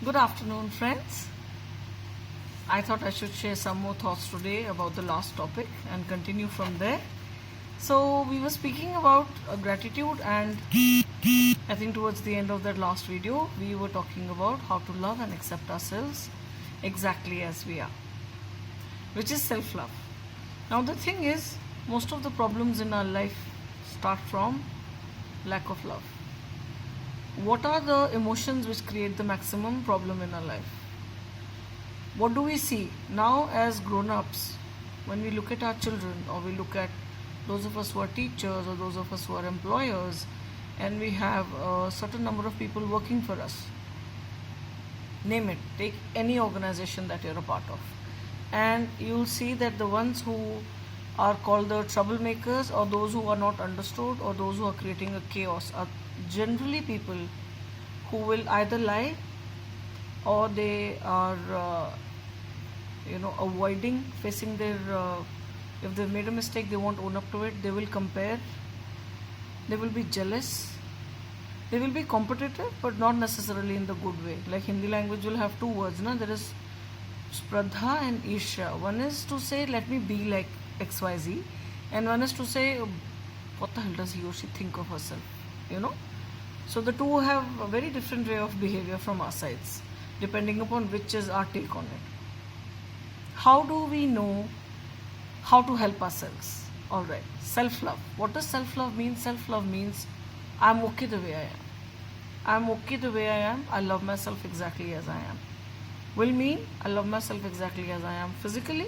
Good afternoon, friends. I thought I should share some more thoughts today about the last topic and continue from there. So, we were speaking about gratitude, and I think towards the end of that last video, we were talking about how to love and accept ourselves exactly as we are, which is self love. Now, the thing is, most of the problems in our life start from lack of love. What are the emotions which create the maximum problem in our life? What do we see now as grown ups when we look at our children, or we look at those of us who are teachers, or those of us who are employers, and we have a certain number of people working for us? Name it, take any organization that you're a part of, and you'll see that the ones who are called the troublemakers, or those who are not understood, or those who are creating a chaos, are generally people who will either lie, or they are avoiding facing their if they've made a mistake, they won't own up to it. They will compare, they will be jealous, they will be competitive, but not necessarily in the good way. Like Hindi language will have two words, na? There is Spradha and Isha. One is to say, let me be like XYZ, and one is to say, what the hell does he or she think of herself? So the two have a very different way of behavior from our sides, depending upon which is our take on it. How do we know how to help ourselves? Alright, self-love. What does self-love mean? Self-love means I'm okay the way I am. I'm okay the way I am. I love myself exactly as I am. Will mean I love myself exactly as I am physically.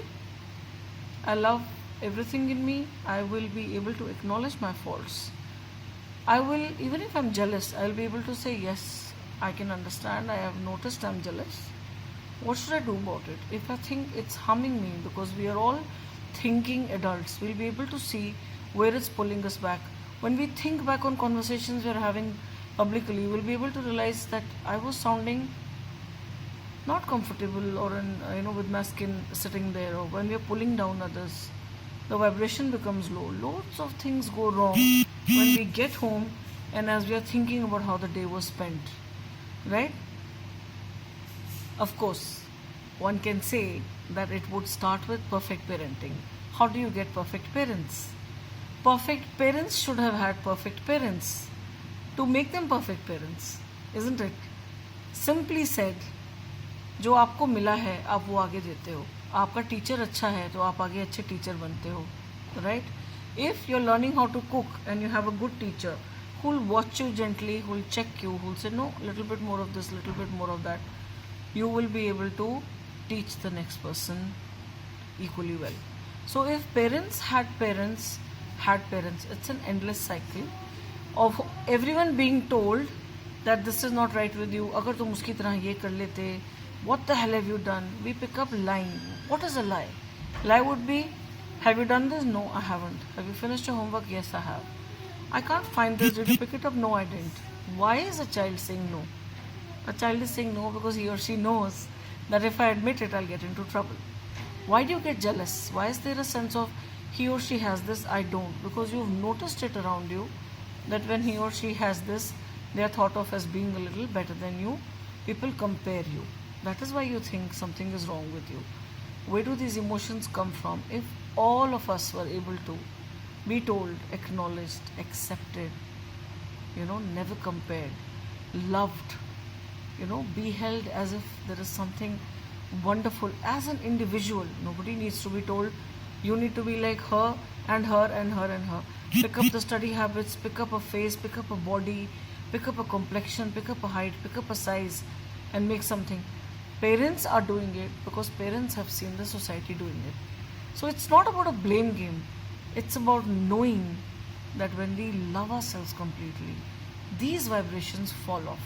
I love everything in me. I will be able to acknowledge my faults. I will, even if I'm jealous, I'll be able to say, yes, I can understand, I have noticed I'm jealous. What should I do about it? If I think it's harming me, because we are all thinking adults, we'll be able to see where it's pulling us back. When we think back on conversations we're having publicly, we'll be able to realize that I was sounding not comfortable, or with my skin sitting there, or when we're pulling down others, the vibration becomes low. Lots of things go wrong when we get home, and as we are thinking about how the day was spent, right? Of course, one can say that it would start with perfect parenting. How do you get perfect parents? Perfect parents should have had perfect parents to make them perfect parents, isn't it? Simply said, जो आपको मिला है आप वो आगे देते हो. आपका टीचर अच्छा है तो आप आगे अच्छे टीचर बनते हो, right? If you're learning how to cook and you have a good teacher who will watch you gently, who will check you, who will say, no, little bit more of this, little bit more of that, you will be able to teach the next person equally well. So if parents had parents, it's an endless cycle of everyone being told that this is not right with you. अगर तुम उसकी तरह ये कर लेते, what the hell have you done? We pick up lying. What is a lie? Lie would be, have you done this? No, I haven't. Have you finished your homework? Yes, I have. I can't find this. Did you pick it up? No, I didn't. Why is a child saying no? A child is saying no because he or she knows that if I admit it, I'll get into trouble. Why do you get jealous? Why is there a sense of he or she has this, I don't? Because you've noticed it around you that when he or she has this, they are thought of as being a little better than you. People compare you. That is why you think something is wrong with you. Where do these emotions come from? If all of us were able to be told, acknowledged, accepted, never compared, loved, be held as if there is something wonderful as an individual. Nobody needs to be told, you need to be like her and her and her and her. Pick up the study habits, pick up a face, pick up a body, pick up a complexion, pick up a height, pick up a size, and make something. Parents are doing it because parents have seen the society doing it. So it's not about a blame game. It's about knowing that when we love ourselves completely, these vibrations fall off.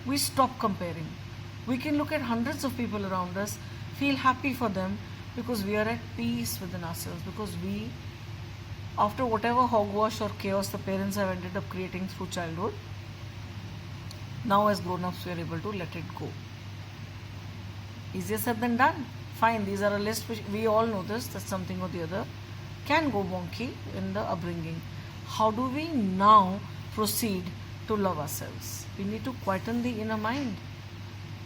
We stop comparing. We can look at hundreds of people around us, feel happy for them because we are at peace within ourselves, because we, after whatever hogwash or chaos the parents have ended up creating through childhood, now as grown-ups we are able to let it go. Easier said than done. Fine, these are a list which we all know this, that something or the other can go wonky in the upbringing. How do we now proceed to love ourselves? We need to quieten the inner mind.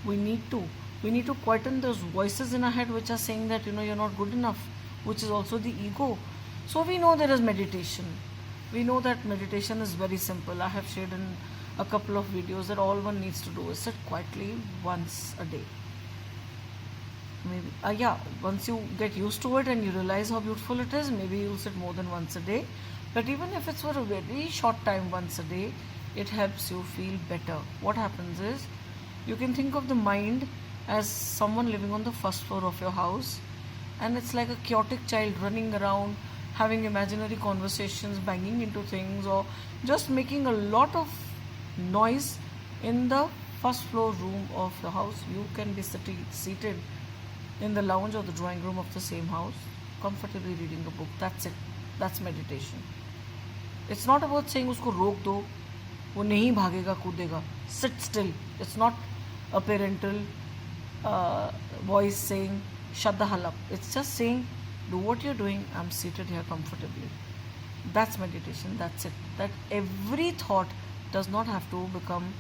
We need to. We need to quieten those voices in our head which are saying that you're not good enough, which is also the ego. So we know there is meditation. We know that meditation is very simple. I have shared in a couple of videos that all one needs to do is sit quietly once a day. Maybe yeah, once you get used to it and you realize how beautiful it is, maybe you'll sit more than once a day. But even if it's for a very short time once a day, it helps you feel better. What happens is, you can think of the mind as someone living on the first floor of your house, and it's like a chaotic child running around, having imaginary conversations, banging into things, or just making a lot of noise in the first floor room of your house. You can be seated in the lounge or the drawing room of the same house, comfortably reading a book. That's it. That's meditation. It's not about saying उसको रोक दो, वो नहीं भागेगा कूदेगा. Sit still. It's not a parental voice saying shut the hell up. It's just saying do what you're doing. I'm seated here comfortably. That's meditation. That's it. That every thought does not have to become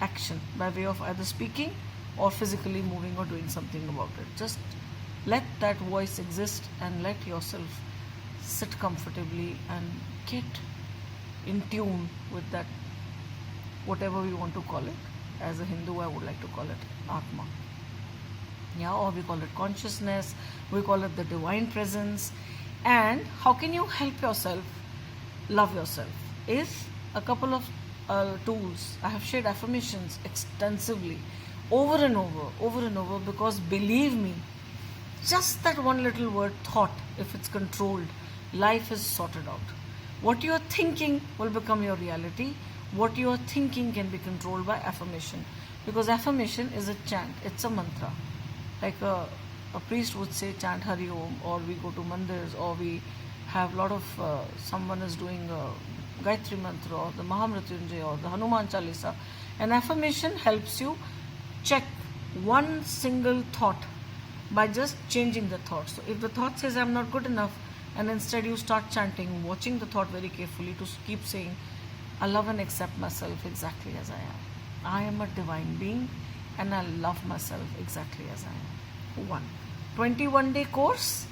action by way of either speaking or physically moving or doing something about it. Just let that voice exist and let yourself sit comfortably and get in tune with that, whatever we want to call it. As a Hindu, I would like to call it Atma. Yeah, or we call it consciousness, we call it the divine presence. And how can you help yourself love yourself? Is a couple of tools. I have shared affirmations extensively over and over, because believe me, just that one little word thought, if it's controlled, life is sorted out. What you are thinking will become your reality. What you are thinking can be controlled by affirmation, because affirmation is a chant, it's a mantra. Like a priest would say chant Hari Om, or we go to mandirs, or we have a lot of someone is doing Gayatri Mantra or the Mahamrityunjay or the Hanuman Chalisa. An affirmation helps you check one single thought by just changing the thought. So if the thought says I'm not good enough, and instead you start chanting, watching the thought very carefully to keep saying I love and accept myself exactly as I am. I am a divine being and I love myself exactly as I am. 21-day course,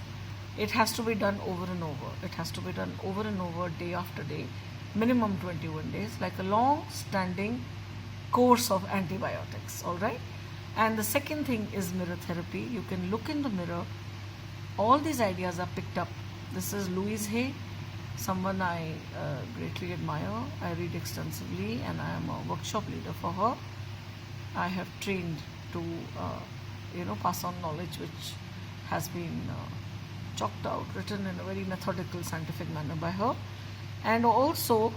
it has to be done over and over. It has to be done over and over, day after day, minimum 21 days, like a long standing course of antibiotics. All right. And the second thing is mirror therapy. You can look in the mirror. All these ideas are picked up. This is Louise Hay, someone I greatly admire. I read extensively and I am a workshop leader for her. I have trained to pass on knowledge which has been chalked out, written in a very methodical, scientific manner by her, and also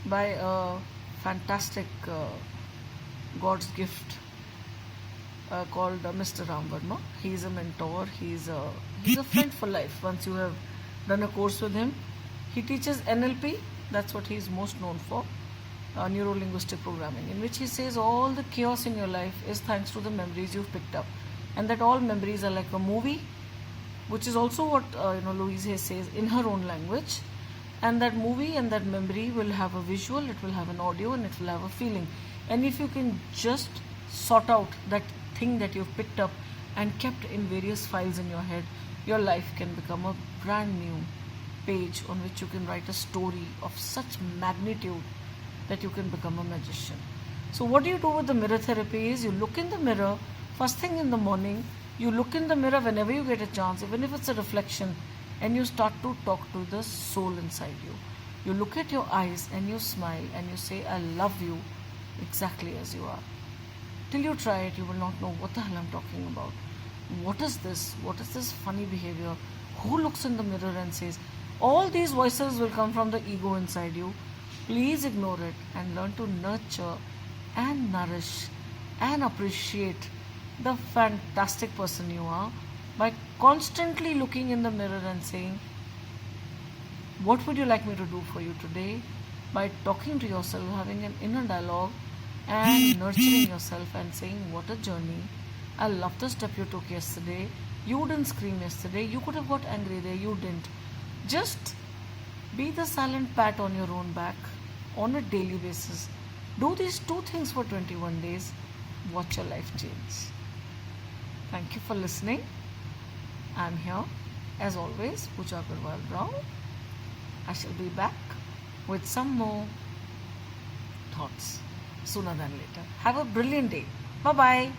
by a fantastic God's gift called Mr. Ram Verma. He is a mentor. He's a friend for life. Once you have done a course with him, he teaches NLP. That's what he is most known for, neuro-linguistic programming, in which he says all the chaos in your life is thanks to the memories you've picked up, and that all memories are like a movie, which is also what Louise Hay says in her own language. And that movie and that memory will have a visual, it will have an audio, and it will have a feeling. And if you can just sort out that thing that you've picked up and kept in various files in your head, your life can become a brand new page on which you can write a story of such magnitude that you can become a magician. So what do you do with the mirror therapy is you look in the mirror first thing in the morning. You look in the mirror whenever you get a chance, even if it's a reflection, and you start to talk to the soul inside you. You look at your eyes and you smile and you say, I love you exactly as you are. Till you try it, you will not know what the hell I'm talking about. What is this? What is this funny behavior? Who looks in the mirror and says, all these voices will come from the ego inside you. Please ignore it and learn to nurture and nourish and appreciate the fantastic person you are by constantly looking in the mirror and saying, what would you like me to do for you today? By talking to yourself, having an inner dialogue and nurturing yourself and saying, what a journey. I love the step you took yesterday. You didn't scream yesterday. You could have got angry there. You didn't. Just be the silent pat on your own back on a daily basis. Do these two things for 21 days. watch your life change. Thank you for listening. I'm here, as always, Pooja Agarwal Rao. I shall be back with some more thoughts sooner than later. Have a brilliant day. Bye bye.